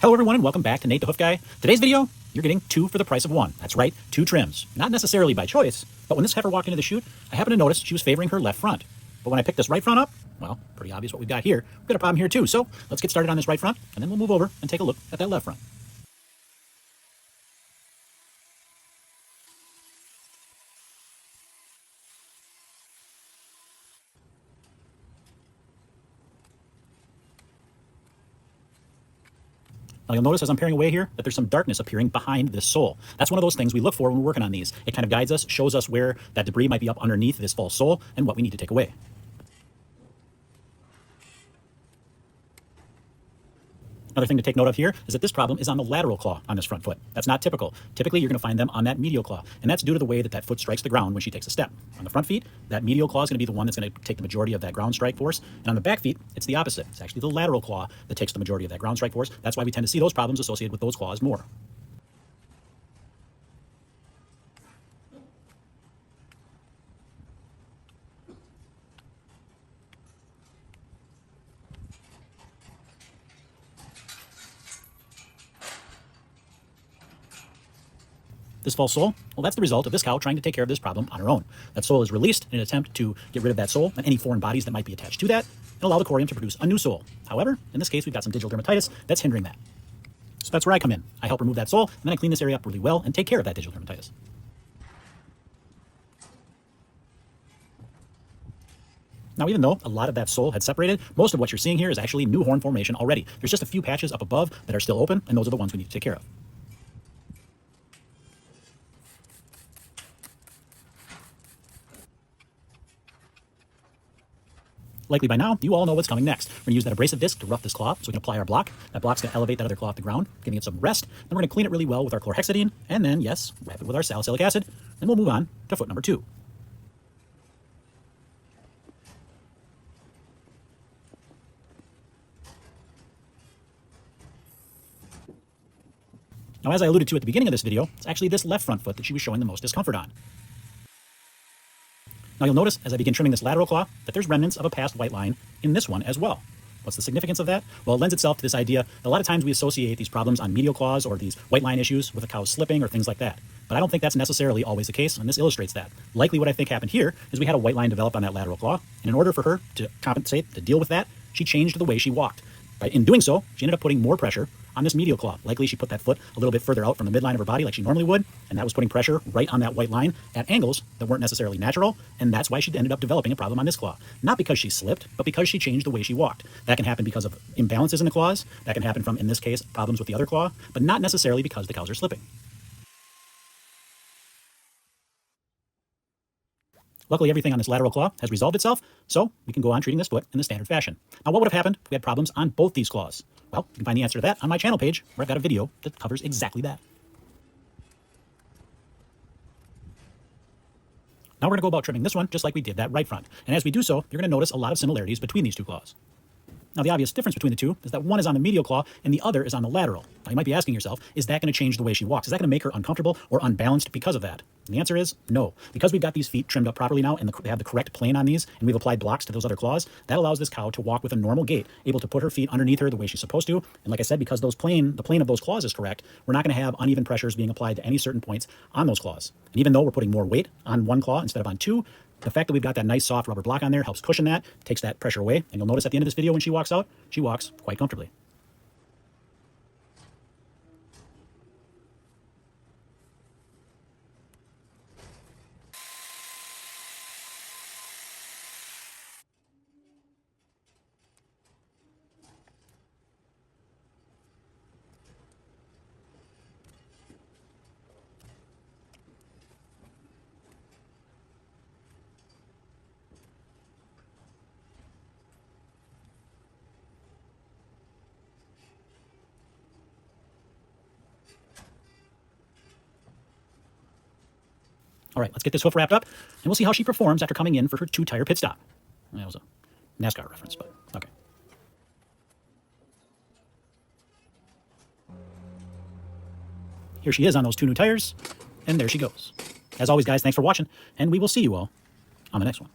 Hello everyone and welcome back to Nate the Hoof Guy. Today's video, you're getting 2 for the price of 1. That's right, 2 trims. Not necessarily by choice, but when this heifer walked into the chute, I happened to notice she was favoring her left front. But when I picked this right front up, well, pretty obvious what we've got here. We've got a problem here too, so let's get started on this right front, and then we'll move over and take a look at that left front. Now you'll notice as I'm paring away here that there's some darkness appearing behind this sole. That's one of those things we look for when we're working on these. It kind of guides us, shows us where that debris might be up underneath this false sole and what we need to take away. Another thing to take note of here is that this problem is on the lateral claw on this front foot. That's not typical. Typically, you're going to find them on that medial claw, and that's due to the way that that foot strikes the ground when she takes a step. On the front feet, that medial claw is going to be the one that's going to take the majority of that ground strike force, and on the back feet, it's the opposite. It's actually the lateral claw that takes the majority of that ground strike force. That's why we tend to see those problems associated with those claws more. This false sole, well, that's the result of this cow trying to take care of this problem on her own. That sole is released in an attempt to get rid of that sole and any foreign bodies that might be attached to that and allow the corium to produce a new sole. However, in this case, we've got some digital dermatitis that's hindering that. So that's where I come in. I help remove that sole, and then I clean this area up really well and take care of that digital dermatitis. Now, even though a lot of that sole had separated, most of what you're seeing here is actually new horn formation already. There's just a few patches up above that are still open, and those are the ones we need to take care of. Likely by now, you all know what's coming next. We're going to use that abrasive disc to rough this claw so we can apply our block. That block's going to elevate that other claw off the ground, giving it some rest. Then we're going to clean it really well with our chlorhexidine, and then, yes, wrap it with our salicylic acid. Then we'll move on to foot number 2. Now, as I alluded to at the beginning of this video, it's actually this left front foot that she was showing the most discomfort on. Now you'll notice as I begin trimming this lateral claw that there's remnants of a past white line in this one as well. What's the significance of that? Well, it lends itself to this idea that a lot of times we associate these problems on medial claws or these white line issues with a cow slipping or things like that. But I don't think that's necessarily always the case, and this illustrates that. Likely what I think happened here is we had a white line develop on that lateral claw, and in order for her to compensate, to deal with that, she changed the way she walked. In doing so, she ended up putting more pressure on this medial claw. Likely she put that foot a little bit further out from the midline of her body like she normally would, and that was putting pressure right on that white line at angles that weren't necessarily natural, and that's why she ended up developing a problem on this claw. Not because she slipped, but because she changed the way she walked. That can happen because of imbalances in the claws, that can happen from, in this case, problems with the other claw, but not necessarily because the cows are slipping. Luckily, everything on this lateral claw has resolved itself, so we can go on treating this foot in the standard fashion. Now, what would have happened if we had problems on both these claws? Well, you can find the answer to that on my channel page, where I've got a video that covers exactly that. Now we're going to go about trimming this one just like we did that right front. And as we do so, you're going to notice a lot of similarities between these two claws. Now, the obvious difference between the two is that one is on the medial claw and the other is on the lateral. Now, you might be asking yourself, is that going to change the way she walks? Is that going to make her uncomfortable or unbalanced because of that? And the answer is no. Because we've got these feet trimmed up properly now and they have the correct plane on these, and we've applied blocks to those other claws, that allows this cow to walk with a normal gait, able to put her feet underneath her the way she's supposed to. And like I said, because the plane of those claws is correct, we're not going to have uneven pressures being applied to any certain points on those claws. And even though we're putting more weight on one claw instead of on two, the fact that we've got that nice soft rubber block on there helps cushion that, takes that pressure away, and you'll notice at the end of this video when she walks out, she walks quite comfortably. All right, let's get this hoof wrapped up, and we'll see how she performs after coming in for her 2-tire pit stop. That was a NASCAR reference, but okay. Here she is on those 2 new tires, and there she goes. As always, guys, thanks for watching, and we will see you all on the next one.